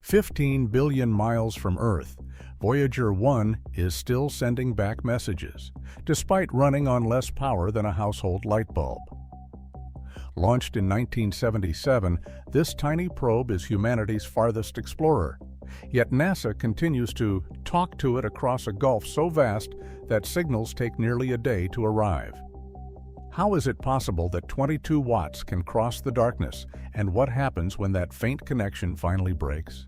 15 billion miles from Earth, Voyager 1 is still sending back messages, despite running on less power than a household light bulb. Launched in 1977, this tiny probe is humanity's farthest explorer. Yet NASA continues to talk to it across a gulf so vast that signals take nearly a day to arrive. How is it possible that 22 watts can cross the darkness, and what happens when that faint connection finally breaks?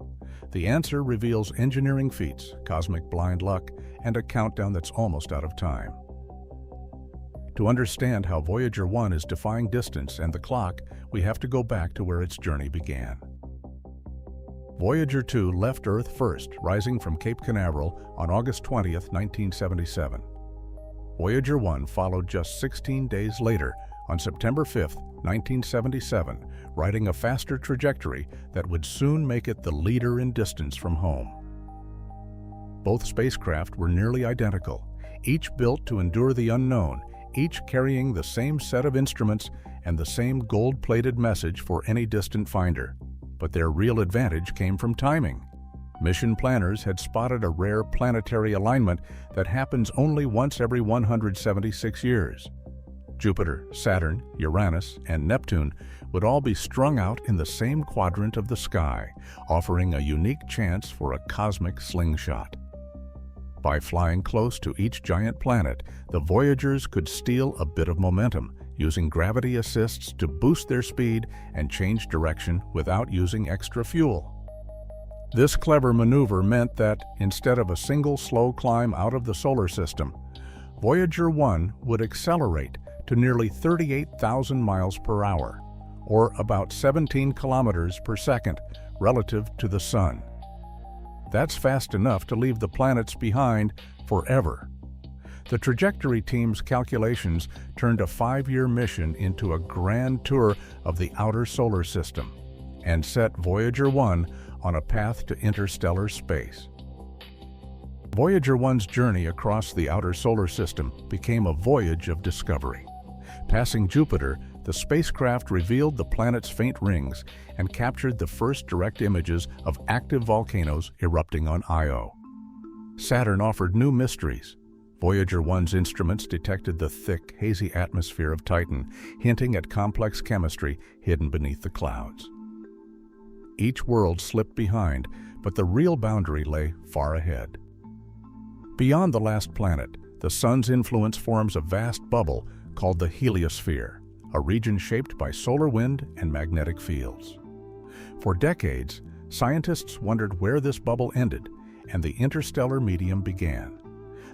The answer reveals engineering feats, cosmic blind luck, and a countdown that's almost out of time. To understand how Voyager 1 is defying distance and the clock, we have to go back to where its journey began. Voyager 2 left Earth first, rising from Cape Canaveral on August 20, 1977. Voyager 1 followed just 16 days later, on September 5, 1977, riding a faster trajectory that would soon make it the leader in distance from home. Both spacecraft were nearly identical, each built to endure the unknown, each carrying the same set of instruments and the same gold-plated message for any distant finder. But their real advantage came from timing. Mission planners had spotted a rare planetary alignment that happens only once every 176 years. Jupiter, Saturn, Uranus, and Neptune would all be strung out in the same quadrant of the sky, offering a unique chance for a cosmic slingshot. By flying close to each giant planet, the Voyagers could steal a bit of momentum, using gravity assists to boost their speed and change direction without using extra fuel. This clever maneuver meant that, instead of a single slow climb out of the solar system, Voyager 1 would accelerate to nearly 38,000 miles per hour, or about 17 kilometers per second, relative to the Sun. That's fast enough to leave the planets behind forever. The trajectory team's calculations turned a 5-year mission into a grand tour of the outer solar system and set Voyager 1 on a path to interstellar space. Voyager 1's journey across the outer solar system became a voyage of discovery. Passing Jupiter, the spacecraft revealed the planet's faint rings and captured the first direct images of active volcanoes erupting on Io. Saturn offered new mysteries. Voyager 1's instruments detected the thick, hazy atmosphere of Titan, hinting at complex chemistry hidden beneath the clouds. Each world slipped behind, but the real boundary lay far ahead. Beyond the last planet, the Sun's influence forms a vast bubble called the heliosphere, a region shaped by solar wind and magnetic fields. For decades, scientists wondered where this bubble ended and the interstellar medium began.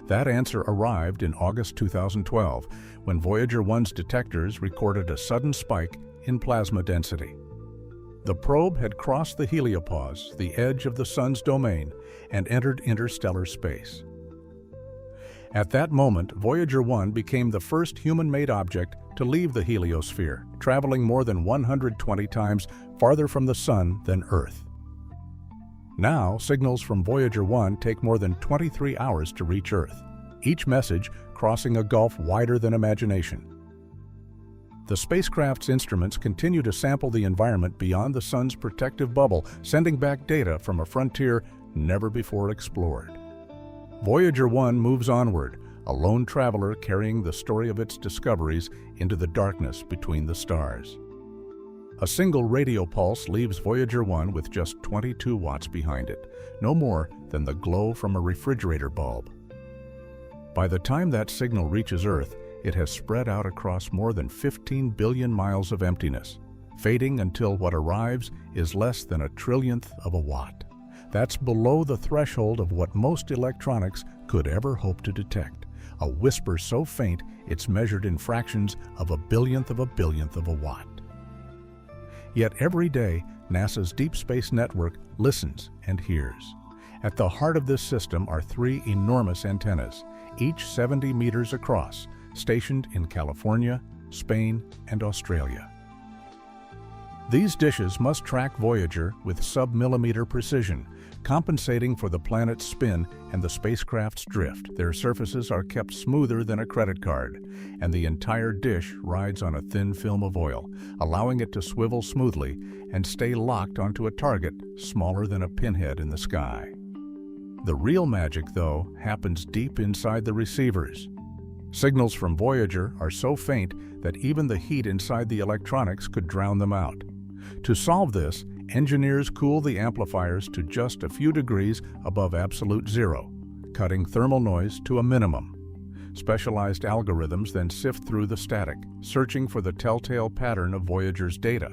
That answer arrived in August 2012, when Voyager 1's detectors recorded a sudden spike in plasma density. The probe had crossed the heliopause, the edge of the Sun's domain, and entered interstellar space. At that moment, Voyager 1 became the first human-made object to leave the heliosphere, traveling more than 120 times farther from the Sun than Earth. Now, signals from Voyager 1 take more than 23 hours to reach Earth, each message crossing a gulf wider than imagination. The spacecraft's instruments continue to sample the environment beyond the Sun's protective bubble, sending back data from a frontier never before explored. Voyager 1 moves onward, a lone traveler carrying the story of its discoveries into the darkness between the stars. A single radio pulse leaves Voyager 1 with just 22 watts behind it, no more than the glow from a refrigerator bulb. By the time that signal reaches Earth, it has spread out across more than 15 billion miles of emptiness, fading until what arrives is less than a trillionth of a watt. That's below the threshold of what most electronics could ever hope to detect, a whisper so faint it's measured in fractions of a billionth of a watt. Yet every day, NASA's Deep Space Network listens and hears. At the heart of this system are 3 enormous antennas, each 70 meters across, stationed in California, Spain, and Australia. These dishes must track Voyager with sub-millimeter precision, compensating for the planet's spin and the spacecraft's drift. Their surfaces are kept smoother than a credit card, and the entire dish rides on a thin film of oil, allowing it to swivel smoothly and stay locked onto a target smaller than a pinhead in the sky. The real magic, though, happens deep inside the receivers. Signals from Voyager are so faint that even the heat inside the electronics could drown them out. To solve this, engineers cool the amplifiers to just a few degrees above absolute zero, cutting thermal noise to a minimum. Specialized algorithms then sift through the static, searching for the telltale pattern of Voyager's data.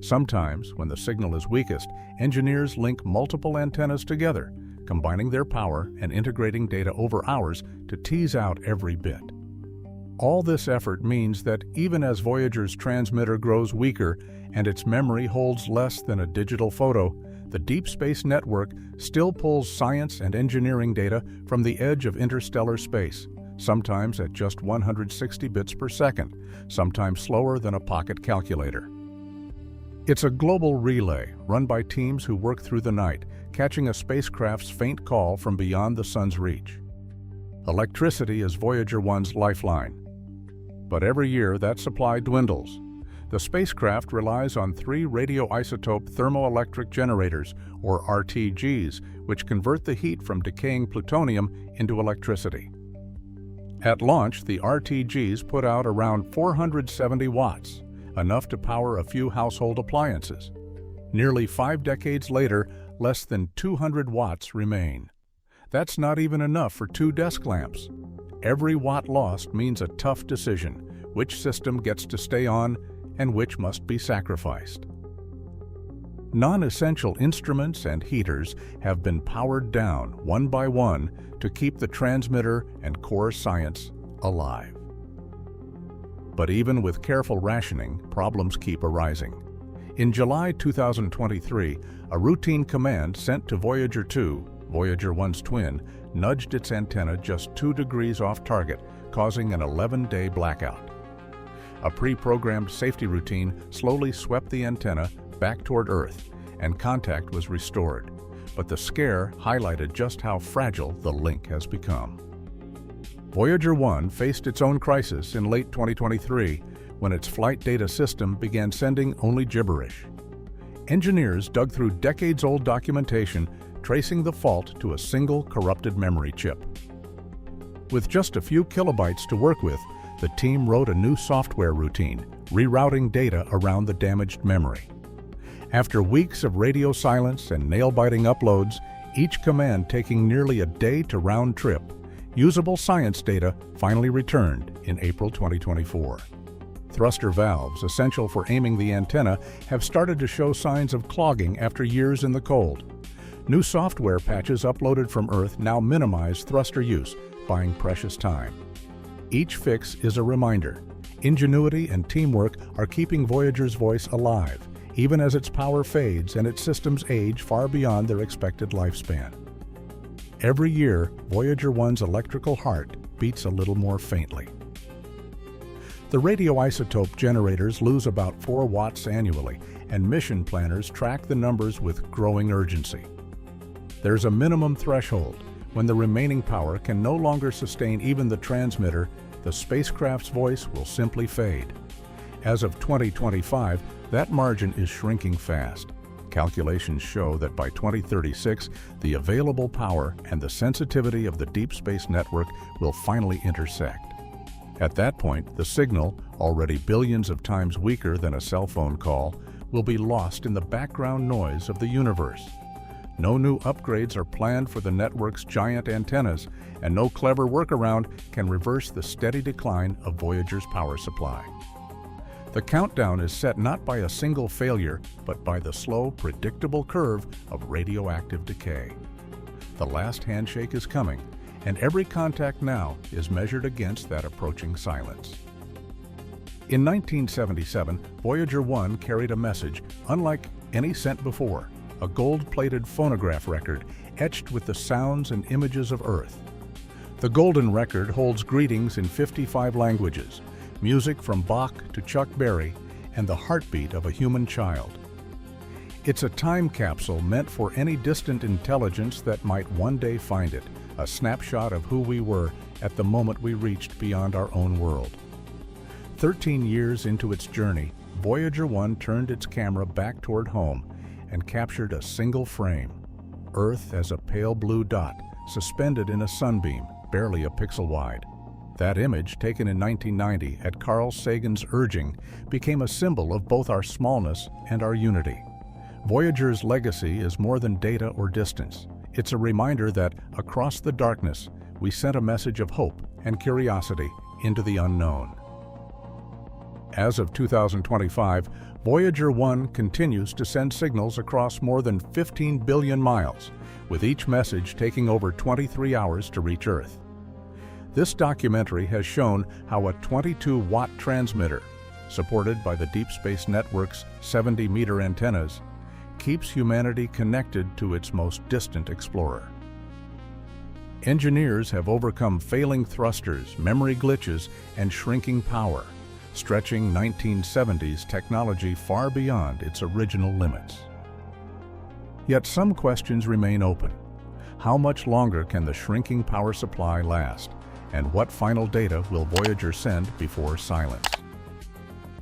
Sometimes, when the signal is weakest, engineers link multiple antennas together, combining their power and integrating data over hours to tease out every bit. All this effort means that even as Voyager's transmitter grows weaker and its memory holds less than a digital photo, the Deep Space Network still pulls science and engineering data from the edge of interstellar space, sometimes at just 160 bits per second, sometimes slower than a pocket calculator. It's a global relay run by teams who work through the night, catching a spacecraft's faint call from beyond the sun's reach. Electricity is Voyager 1's lifeline. But every year that supply dwindles. The spacecraft relies on 3 radioisotope thermoelectric generators, or RTGs, which convert the heat from decaying plutonium into electricity. At launch, the RTGs put out around 470 watts, enough to power a few household appliances. Nearly 5 decades later, less than 200 watts remain. That's not even enough for 2 desk lamps. Every watt lost means a tough decision: which system gets to stay on and which must be sacrificed. Non-essential instruments and heaters have been powered down one by one to keep the transmitter and core science alive. But even with careful rationing, problems keep arising. In July 2023, a routine command sent to Voyager 2, Voyager 1's twin, nudged its antenna just 2 degrees off target, causing an 11-day blackout. A pre-programmed safety routine slowly swept the antenna back toward Earth, and contact was restored. But the scare highlighted just how fragile the link has become. Voyager 1 faced its own crisis in late 2023 when its flight data system began sending only gibberish. Engineers dug through decades-old documentation tracing the fault to a single corrupted memory chip. With just a few kilobytes to work with, the team wrote a new software routine, rerouting data around the damaged memory. After weeks of radio silence and nail-biting uploads, each command taking nearly a day to round trip, usable science data finally returned in April 2024. Thruster valves, essential for aiming the antenna, have started to show signs of clogging after years in the cold. New software patches uploaded from Earth now minimize thruster use, buying precious time. Each fix is a reminder. Ingenuity and teamwork are keeping Voyager's voice alive, even as its power fades and its systems age far beyond their expected lifespan. Every year, Voyager 1's electrical heart beats a little more faintly. The radioisotope generators lose about 4 watts annually, and mission planners track the numbers with growing urgency. There's a minimum threshold. When the remaining power can no longer sustain even the transmitter, the spacecraft's voice will simply fade. As of 2025, that margin is shrinking fast. Calculations show that by 2036, the available power and the sensitivity of the Deep Space Network will finally intersect. At that point, the signal, already billions of times weaker than a cell phone call, will be lost in the background noise of the universe. No new upgrades are planned for the network's giant antennas, and no clever workaround can reverse the steady decline of Voyager's power supply. The countdown is set not by a single failure, but by the slow, predictable curve of radioactive decay. The last handshake is coming, and every contact now is measured against that approaching silence. In 1977, Voyager 1 carried a message unlike any sent before, a gold-plated phonograph record etched with the sounds and images of Earth. The golden record holds greetings in 55 languages, music from Bach to Chuck Berry, and the heartbeat of a human child. It's a time capsule meant for any distant intelligence that might one day find it, a snapshot of who we were at the moment we reached beyond our own world. 13 years into its journey, Voyager 1 turned its camera back toward home and captured a single frame, Earth as a pale blue dot suspended in a sunbeam, barely a pixel wide. That image, taken in 1990 at Carl Sagan's urging, became a symbol of both our smallness and our unity. Voyager's legacy is more than data or distance. It's a reminder that, across the darkness, we sent a message of hope and curiosity into the unknown. As of 2025, Voyager 1 continues to send signals across more than 15 billion miles, with each message taking over 23 hours to reach Earth. This documentary has shown how a 22-watt transmitter, supported by the Deep Space Network's 70-meter antennas, keeps humanity connected to its most distant explorer. Engineers have overcome failing thrusters, memory glitches, and shrinking power, stretching 1970s technology far beyond its original limits. Yet some questions remain open. How much longer can the shrinking power supply last? And what final data will Voyager send before silence?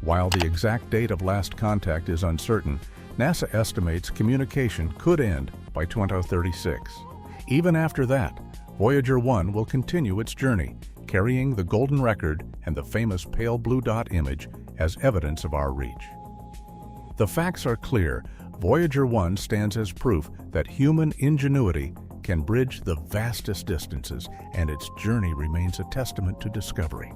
While the exact date of last contact is uncertain, NASA estimates communication could end by 2036. Even after that, Voyager 1 will continue its journey, carrying the golden record and the famous pale blue dot image as evidence of our reach. The facts are clear. Voyager 1 stands as proof that human ingenuity can bridge the vastest distances, and its journey remains a testament to discovery.